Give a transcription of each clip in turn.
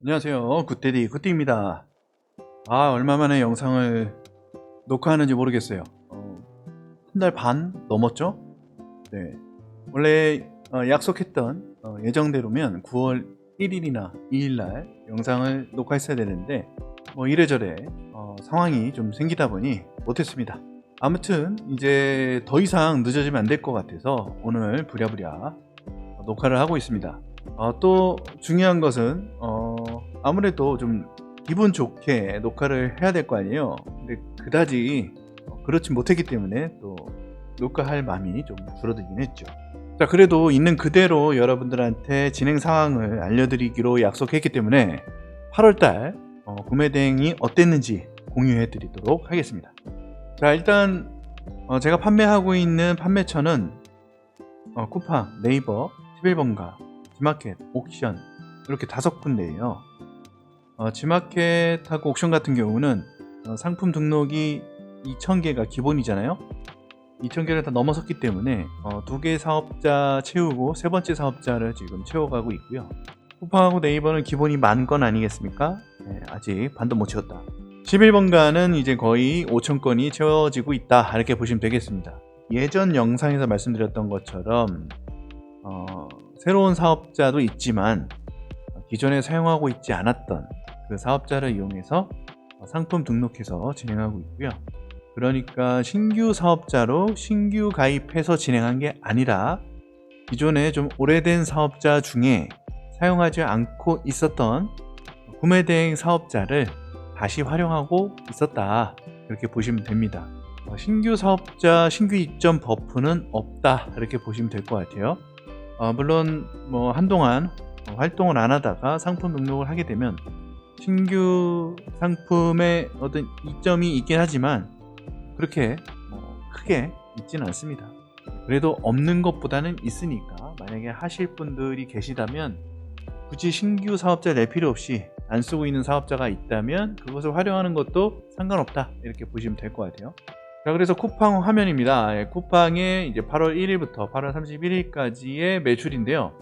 안녕하세요. 굿데디 굿디입니다. 얼마 만에 영상을 녹화하는지 모르겠어요. 한 달 반 넘었죠? 네. 원래 약속했던 예정대로면 9월 1일이나 2일날 영상을 녹화했어야 되는데 이래저래 상황이 좀 생기다 보니 못했습니다. 아무튼 이제 더 이상 늦어지면 안 될 것 같아서 오늘 부랴부랴 녹화를 하고 있습니다. 또 중요한 것은 아무래도 좀 기분 좋게 녹화를 해야 될 거 아니에요. 근데 그다지 그렇지 못했기 때문에 또 녹화할 마음이 좀 줄어들긴 했죠. 자, 그래도 있는 그대로 여러분들한테 진행 상황을 알려드리기로 약속했기 때문에 8월달 구매 대행이 어땠는지 공유해 드리도록 하겠습니다. 자, 일단 제가 판매하고 있는 판매처는 쿠팡, 네이버, 11번가, 지마켓, 옥션 이렇게 5군데예요. 지마켓하고 옥션 같은 경우는 상품 등록이 2,000개가 기본이잖아요. 2,000개를 다 넘어섰기 때문에 2개 사업자 채우고 세 번째 사업자를 지금 채워가고 있고요. 쿠팡하고 네이버는 기본이 10,000건 아니겠습니까? 네, 아직 반도 못 채웠다. 11번가는 이제 거의 5,000건이 채워지고 있다, 이렇게 보시면 되겠습니다. 예전 영상에서 말씀드렸던 것처럼 새로운 사업자도 있지만 기존에 사용하고 있지 않았던 그 사업자를 이용해서 상품 등록해서 진행하고 있고요. 그러니까 신규 사업자로 신규 가입해서 진행한 게 아니라 기존에 좀 오래된 사업자 중에 사용하지 않고 있었던 구매 대행 사업자를 다시 활용하고 있었다, 이렇게 보시면 됩니다. 신규 사업자 신규 입점 버프는 없다, 이렇게 보시면 될 것 같아요. 물론 한동안 활동을 안 하다가 상품 등록을 하게 되면 신규 상품에 어떤 이점이 있긴 하지만 그렇게 크게 있지는 않습니다. 그래도 없는 것보다는 있으니까 만약에 하실 분들이 계시다면 굳이 신규 사업자 낼 필요 없이 안 쓰고 있는 사업자가 있다면 그것을 활용하는 것도 상관없다, 이렇게 보시면 될 것 같아요. 자, 그래서 쿠팡 화면입니다. 쿠팡의 이제 8월 1일부터 8월 31일까지의 매출인데요.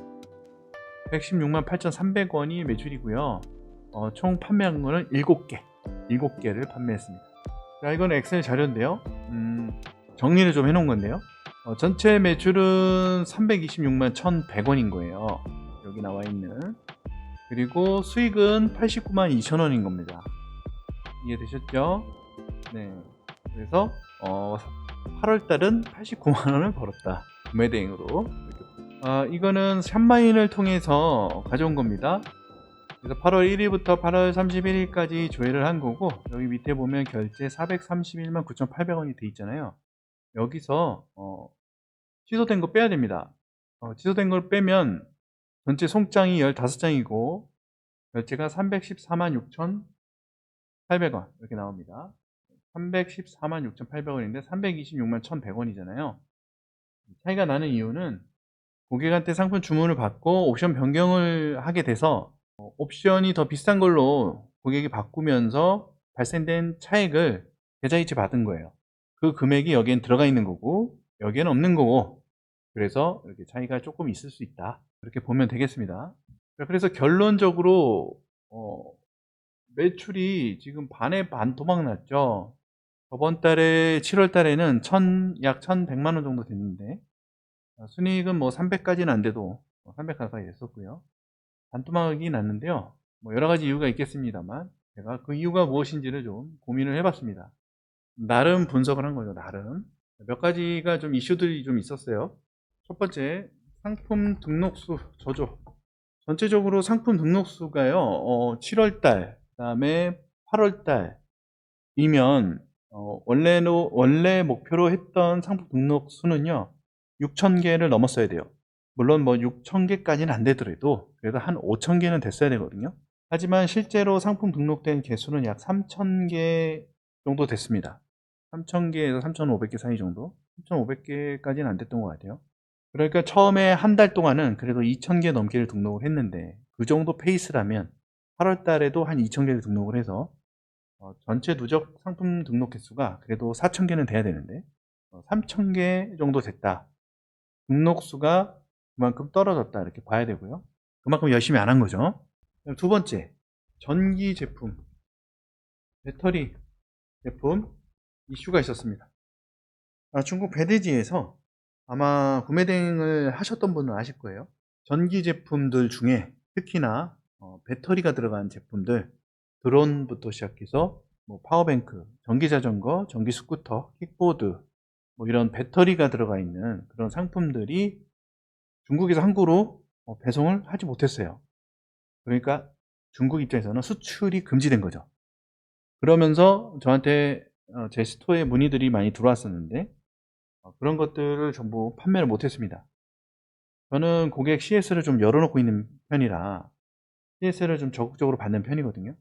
116만 8,300원이 매출이고요. 총 판매한 거는 7개를 판매했습니다. 자, 이건 엑셀 자료인데요. 정리를 좀 해놓은 건데요. 전체 매출은 326만 1,100원인 거예요. 여기 나와 있는. 그리고 수익은 89만 2천원인 겁니다. 이해되셨죠? 네. 그래서 8월달은 89만원을 벌었다, 구매대행으로. 이거는 샵마인을 통해서 가져온 겁니다. 그래서 8월 1일부터 8월 31일까지 조회를 한 거고, 여기 밑에 보면 결제 431만 9,800원이 돼 있잖아요. 여기서 취소된 거 빼야 됩니다. 취소된 걸 빼면 전체 송장이 15장이고 결제가 314만 6,800원 이렇게 나옵니다. 314만 6,800원인데 326만 1,100원이잖아요. 차이가 나는 이유는 고객한테 상품 주문을 받고 옵션 변경을 하게 돼서 옵션이 더 비싼 걸로 고객이 바꾸면서 발생된 차액을 계좌이체 받은 거예요. 그 금액이 여기엔 들어가 있는 거고 여기에는 없는 거고, 그래서 이렇게 차이가 조금 있을 수 있다, 이렇게 보면 되겠습니다. 그래서 결론적으로 매출이 지금 반에 반 토막 났죠. 저번 달에 7월 달에는 약 1,100만 원 정도 됐는데 순이익은 300까지는 안 돼도 300 가까이 됐었고요. 반토막이 났는데요. 여러 가지 이유가 있겠습니다만 제가 그 이유가 무엇인지를 좀 고민을 해봤습니다. 나름 분석을 한 거죠. 나름 몇 가지가 좀 이슈들이 좀 있었어요. 첫 번째, 상품 등록수 저조. 전체적으로 상품 등록수가요, 7월달, 그 다음에 8월달이면 원래 목표로 했던 상품 등록수는요 6,000개를 넘었어야 돼요. 물론 6,000개까지는 안 되더라도 그래도 한 5,000개는 됐어야 되거든요. 하지만 실제로 상품 등록된 개수는 약 3,000개 정도 됐습니다. 3,000개에서 3,500개 사이 정도. 3,500개까지는 안 됐던 것 같아요. 그러니까 처음에 한 달 동안은 그래도 2,000개 넘게를 등록을 했는데 그 정도 페이스라면 8월 달에도 한 2,000개를 등록을 해서 전체 누적 상품 등록 개수가 그래도 4,000개는 돼야 되는데 3,000개 정도 됐다. 등록수가 그만큼 떨어졌다, 이렇게 봐야 되고요. 그만큼 열심히 안 한 거죠. 두 번째, 전기 제품, 배터리 제품 이슈가 있었습니다. 중국 배대지에서 아마 구매 대행을 하셨던 분은 아실 거예요. 전기 제품들 중에 특히나 배터리가 들어간 제품들, 드론부터 시작해서 뭐 파워뱅크, 전기자전거, 전기스쿠터, 킥보드, 뭐 이런 배터리가 들어가 있는 그런 상품들이 중국에서 한국으로 배송을 하지 못했어요. 그러니까 중국 입장에서는 수출이 금지된 거죠. 그러면서 저한테 제 스토어에 문의들이 많이 들어왔었는데 그런 것들을 전부 판매를 못했습니다. 저는 고객 CS를 좀 열어놓고 있는 편이라 CS를 좀 적극적으로 받는 편이거든요.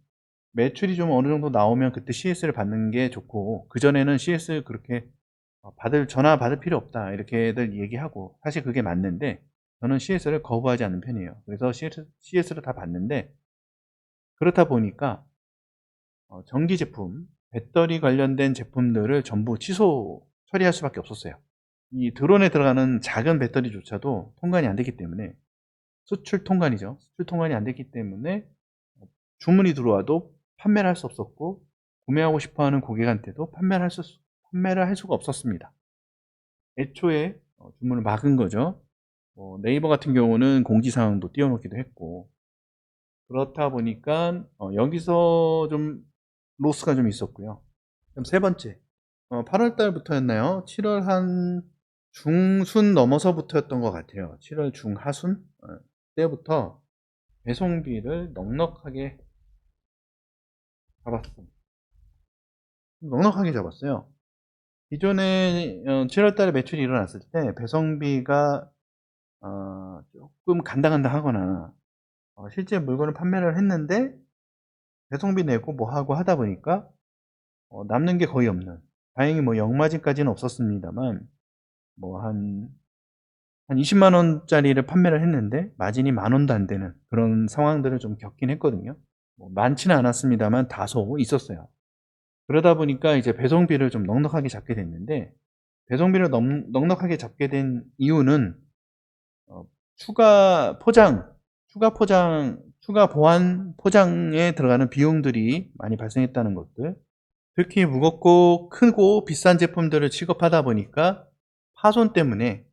매출이 좀 어느 정도 나오면 그때 CS를 받는 게 좋고, 그전에는 CS 그렇게 전화 받을 필요 없다 이렇게들 얘기하고, 사실 그게 맞는데 저는 CS를 거부하지 않는 편이에요. 그래서 CS를 다 받는데, 그렇다 보니까 전기 제품, 배터리 관련된 제품들을 전부 취소 처리할 수밖에 없었어요. 이 드론에 들어가는 작은 배터리조차도 통관이 안 됐기 때문에, 수출 통관이죠. 수출 통관이 안 됐기 때문에 주문이 들어와도 판매를 할 수 없었고, 구매하고 싶어하는 고객한테도 판매를 할 수가 없었습니다. 애초에 주문을 막은 거죠. 네이버 같은 경우는 공지사항도 띄워놓기도 했고, 그렇다 보니까 여기서 좀 로스가 좀 있었고요. 그럼 세 번째, 8월 달부터였나요? 7월 한 중순 넘어서부터였던 것 같아요. 7월 중하순 때부터 배송비를 넉넉하게 잡았습니다. 넉넉하게 잡았어요. 기존에 7월 달에 매출이 일어났을 때 배송비가 조금 간당간당 하거나 실제 물건을 판매를 했는데 배송비 내고 뭐 하고 하다 보니까 남는 게 거의 없는, 다행히 뭐 역마진까지는 없었습니다만 뭐 한 20만 원짜리를 판매를 했는데 마진이 만 원도 안 되는 그런 상황들을 좀 겪긴 했거든요. 뭐 많지는 않았습니다만 다소 있었어요. 그러다 보니까 이제 배송비를 좀 넉넉하게 잡게 됐는데, 배송비를 넉넉하게 잡게 된 이유는 추가 포장, 추가 보안 포장에 들어가는 비용들이 많이 발생했다는 것들, 특히 무겁고 크고 비싼 제품들을 취급하다 보니까 파손 때문에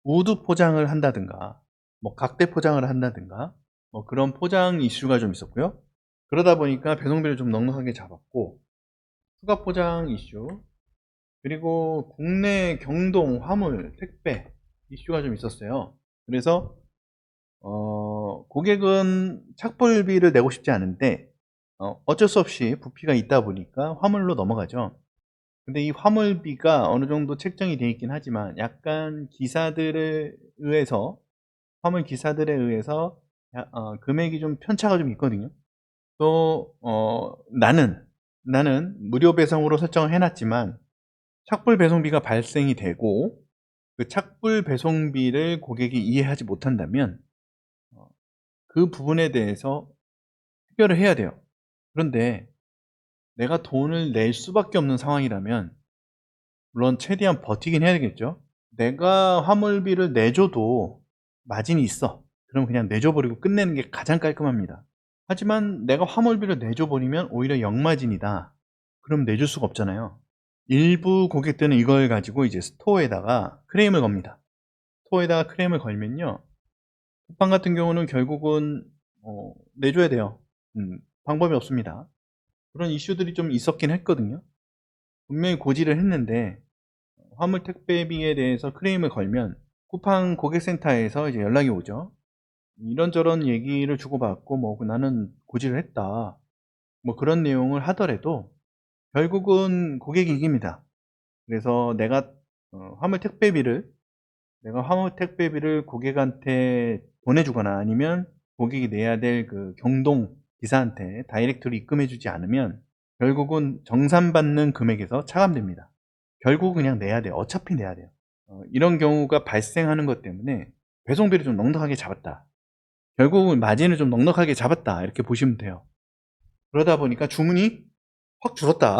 우드 포장을 한다든가 뭐 각대 포장을 한다든가 뭐 그런 포장 이슈가 좀 있었고요. 그러다 보니까 배송비를 좀 넉넉하게 잡았고, 추가 포장 이슈, 그리고 국내 경동 화물 택배 이슈가 좀 있었어요. 그래서 고객은 착불비를 내고 싶지 않은데 어쩔 수 없이 부피가 있다 보니까 화물로 넘어가죠. 근데 이 화물비가 어느 정도 책정이 되어 있긴 하지만 약간 화물 기사들에 의해서 금액이 좀 편차가 좀 있거든요. 또 나는 무료 배송으로 설정을 해놨지만 착불 배송비가 발생이 되고, 그 착불 배송비를 고객이 이해하지 못한다면 그 부분에 대해서 해결을 해야 돼요. 그런데 내가 돈을 낼 수밖에 없는 상황이라면 물론 최대한 버티긴 해야 되겠죠. 내가 화물비를 내줘도 마진이 있어. 그럼 그냥 내줘버리고 끝내는 게 가장 깔끔합니다. 하지만 내가 화물비를 내줘버리면 오히려 역마진이다. 그럼 내줄 수가 없잖아요. 일부 고객들은 이걸 가지고 이제 스토어에다가 크레임을 겁니다. 스토어에다가 크레임을 걸면요, 쿠팡 같은 경우는 결국은 내줘야 돼요. 방법이 없습니다. 그런 이슈들이 좀 있었긴 했거든요. 분명히 고지를 했는데 화물 택배비에 대해서 크레임을 걸면 쿠팡 고객센터에서 이제 연락이 오죠. 이런저런 얘기를 주고받고 뭐 나는 고지를 했다, 뭐 그런 내용을 하더라도 결국은 고객이 이깁니다. 그래서 내가 화물 택배비를 고객한테 보내주거나 아니면 고객이 내야 될 그 경동 기사한테 다이렉트로 입금해주지 않으면 결국은 정산받는 금액에서 차감됩니다. 결국 그냥 내야 돼요. 어차피 내야 돼요. 이런 경우가 발생하는 것 때문에 배송비를 좀 넉넉하게 잡았다, 결국은 마진을 좀 넉넉하게 잡았다, 이렇게 보시면 돼요. 그러다 보니까 주문이 확 줄었다.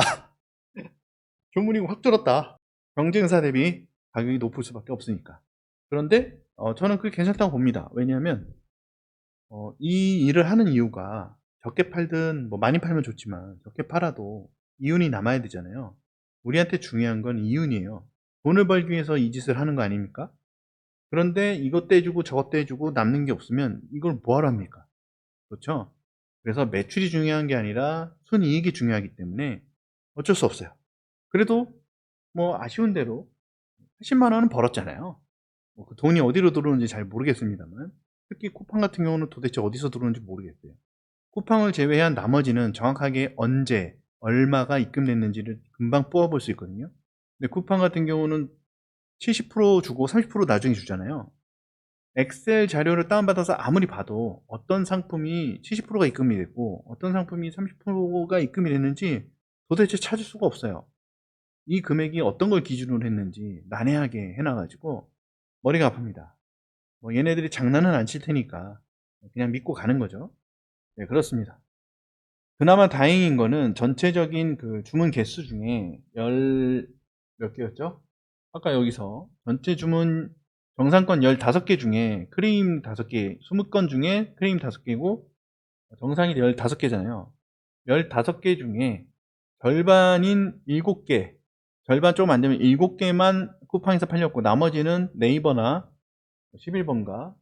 주문이 확 줄었다. 경쟁사 대비 가격이 높을 수밖에 없으니까. 그런데 저는 그게 괜찮다고 봅니다. 왜냐하면 이 일을 하는 이유가 적게 팔든 뭐 많이 팔면 좋지만 적게 팔아도 이윤이 남아야 되잖아요. 우리한테 중요한 건 이윤이에요. 돈을 벌기 위해서 이 짓을 하는 거 아닙니까? 그런데 이것도 해주고 저것도 해주고 남는 게 없으면 이걸 뭐하러 합니까? 그렇죠? 그래서 매출이 중요한 게 아니라 순이익이 중요하기 때문에 어쩔 수 없어요. 그래도 뭐 아쉬운 대로 80만 원은 벌었잖아요. 그 돈이 어디로 들어오는지 잘 모르겠습니다만, 특히 쿠팡 같은 경우는 도대체 어디서 들어오는지 모르겠어요. 쿠팡을 제외한 나머지는 정확하게 언제 얼마가 입금됐는지를 금방 뽑아볼 수 있거든요. 근데 쿠팡 같은 경우는 70% 주고 30% 나중에 주잖아요. 엑셀 자료를 다운받아서 아무리 봐도 어떤 상품이 70%가 입금이 됐고 어떤 상품이 30%가 입금이 됐는지 도대체 찾을 수가 없어요. 이 금액이 어떤 걸 기준으로 했는지 난해하게 해놔가지고 머리가 아픕니다. 뭐 얘네들이 장난은 안 칠 테니까 그냥 믿고 가는 거죠. 네, 그렇습니다. 그나마 다행인 거는 전체적인 그 주문 개수 중에 몇 개였죠? 아까 여기서 전체 주문 정상건 15개 중에 크림 5개, 20건 중에 크림 5개고 정상이 15개잖아요. 15개 중에 절반인 7개, 절반 조금 안 되면 7개만 쿠팡에서 팔렸고 나머지는 네이버나 11번가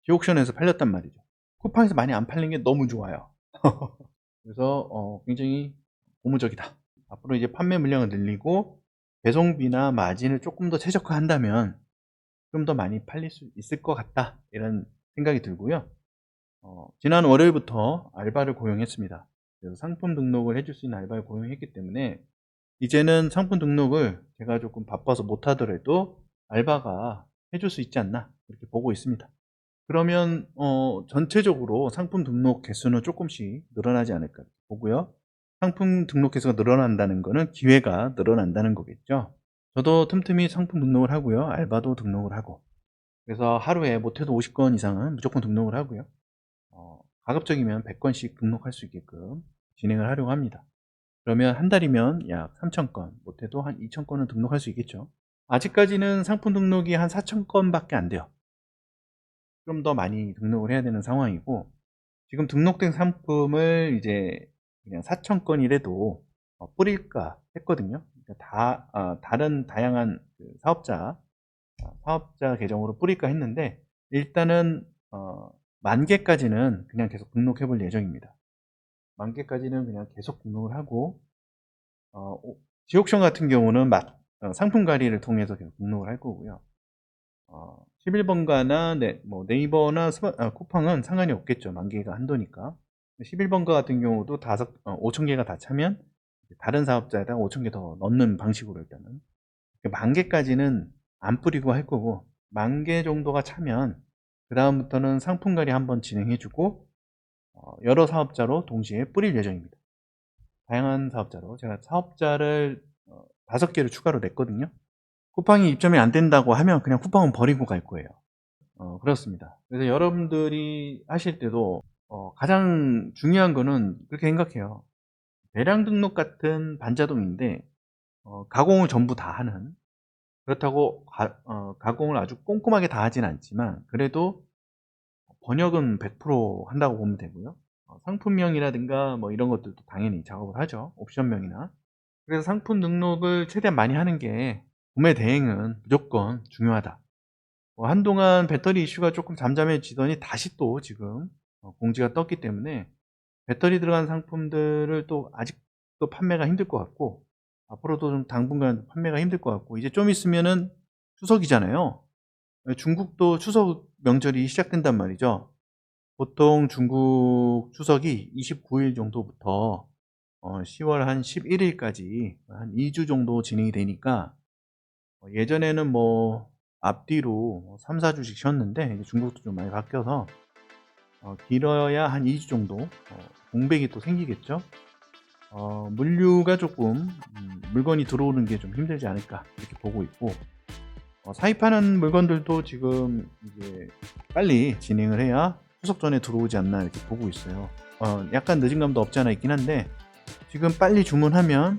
지옥션에서 팔렸단 말이죠. 쿠팡에서 많이 안 팔린 게 너무 좋아요. 그래서 굉장히 고무적이다. 앞으로 이제 판매 물량을 늘리고 배송비나 마진을 조금 더 최적화한다면 좀 더 많이 팔릴 수 있을 것 같다, 이런 생각이 들고요. 지난 월요일부터 알바를 고용했습니다. 그래서 상품 등록을 해줄 수 있는 알바를 고용했기 때문에 이제는 상품 등록을 제가 조금 바빠서 못하더라도 알바가 해줄 수 있지 않나, 이렇게 보고 있습니다. 그러면 전체적으로 상품 등록 개수는 조금씩 늘어나지 않을까 보고요. 상품 등록 개수가 늘어난다는 거는 기회가 늘어난다는 거겠죠. 저도 틈틈이 상품 등록을 하고요. 알바도 등록을 하고. 그래서 하루에 못해도 50건 이상은 무조건 등록을 하고요. 가급적이면 100건씩 등록할 수 있게끔 진행을 하려고 합니다. 그러면 한 달이면 약 3,000건, 못해도 한 2,000건은 등록할 수 있겠죠. 아직까지는 상품 등록이 한 4,000건밖에 안 돼요. 좀 더 많이 등록을 해야 되는 상황이고, 지금 등록된 상품을 이제 그냥 4,000건이라도 뿌릴까 했거든요. 그러니까 다른 다양한 그 사업자 계정으로 뿌릴까 했는데, 일단은 10,000개까지는 그냥 계속 등록해 볼 예정입니다. 10,000개까지는 그냥 계속 등록을 하고, 지옥션 같은 경우는 상품 관리를 통해서 계속 등록을 할 거고요. 11번가나 네이버나 쿠팡은 상관이 없겠죠. 10,000개가 한도니까. 11번가 같은 경우도 5,000개가 다 차면 다른 사업자에다 5,000개 더 넣는 방식으로 일단은 10,000개까지는 안 뿌리고 할 거고, 10,000개 정도가 차면 그 다음부터는 상품 관리 한번 진행해주고 여러 사업자로 동시에 뿌릴 예정입니다. 다양한 사업자로 제가 사업자를 5개를 추가로 냈거든요. 쿠팡이 입점이 안 된다고 하면 그냥 쿠팡은 버리고 갈 거예요. 그렇습니다. 그래서 여러분들이 하실 때도 가장 중요한 거는 그렇게 생각해요. 대량 등록 같은 반자동인데 가공을 전부 다 하는, 그렇다고 가공을 아주 꼼꼼하게 다 하진 않지만 그래도 번역은 100% 한다고 보면 되고요. 상품명이라든가 뭐 이런 것들도 당연히 작업을 하죠. 옵션명이나. 그래서 상품 등록을 최대한 많이 하는 게 구매 대행은 무조건 중요하다. 한동안 배터리 이슈가 조금 잠잠해지더니 다시 또 지금 공지가 떴기 때문에 배터리 들어간 상품들을 또 아직도 판매가 힘들 것 같고, 앞으로도 좀 당분간 판매가 힘들 것 같고, 이제 좀 있으면은 추석이잖아요. 중국도 추석 명절이 시작된단 말이죠. 보통 중국 추석이 29일 정도부터 10월 한 11일까지 한 2주 정도 진행이 되니까, 예전에는 뭐 앞뒤로 3, 4주씩 쉬었는데 이제 중국도 좀 많이 바뀌어서 길어야 한 2주 정도 공백이 또 생기겠죠. 물류가 조금 물건이 들어오는 게 좀 힘들지 않을까 이렇게 보고 있고, 사입하는 물건들도 지금 이제 빨리 진행을 해야 추석 전에 들어오지 않나 이렇게 보고 있어요. 약간 늦은 감도 없지 않아 있긴 한데 지금 빨리 주문하면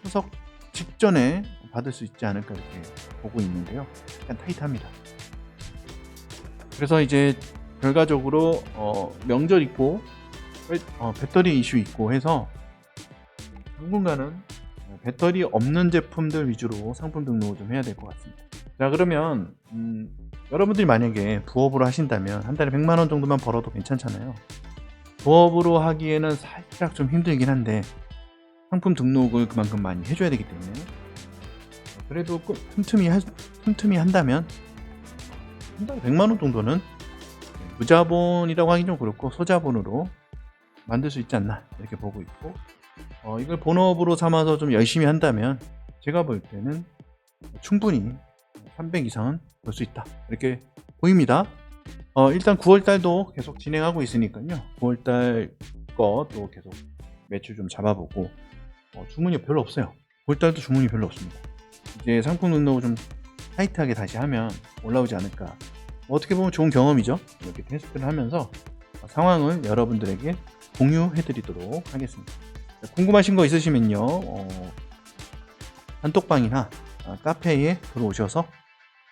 추석 직전에 받을 수 있지 않을까 이렇게 보고 있는데요. 약간 타이트합니다. 그래서 이제 결과적으로 명절 있고 배터리 이슈 있고 해서 당분간은 배터리 없는 제품들 위주로 상품 등록을 좀 해야 될 것 같습니다. 자, 그러면 여러분들이 만약에 부업으로 하신다면 한 달에 100만 원 정도만 벌어도 괜찮잖아요. 부업으로 하기에는 살짝 좀 힘들긴 한데 상품 등록을 그만큼 많이 해줘야 되기 때문에 그래도 틈틈이 한다면 한 달에 100만 원 정도는 무자본이라고 하긴 좀 그렇고 소자본으로 만들 수 있지 않나 이렇게 보고 있고, 이걸 본업으로 삼아서 좀 열심히 한다면 제가 볼 때는 충분히 300 이상은 벌 수 있다 이렇게 보입니다. 일단 9월달도 계속 진행하고 있으니까요. 9월달 것도 계속 매출 좀 잡아보고, 주문이 별로 없어요. 9월달도 주문이 별로 없습니다. 이제 상품 등록을 좀 타이트하게 다시 하면 올라오지 않을까. 어떻게 보면 좋은 경험이죠. 이렇게 테스트를 하면서 상황을 여러분들에게 공유해드리도록 하겠습니다. 궁금하신 거 있으시면요, 단톡방이나 카페에 들어오셔서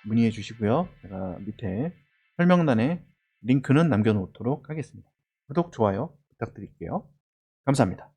문의해 주시고요. 제가 밑에 설명란에 링크는 남겨놓도록 하겠습니다. 구독, 좋아요 부탁드릴게요. 감사합니다.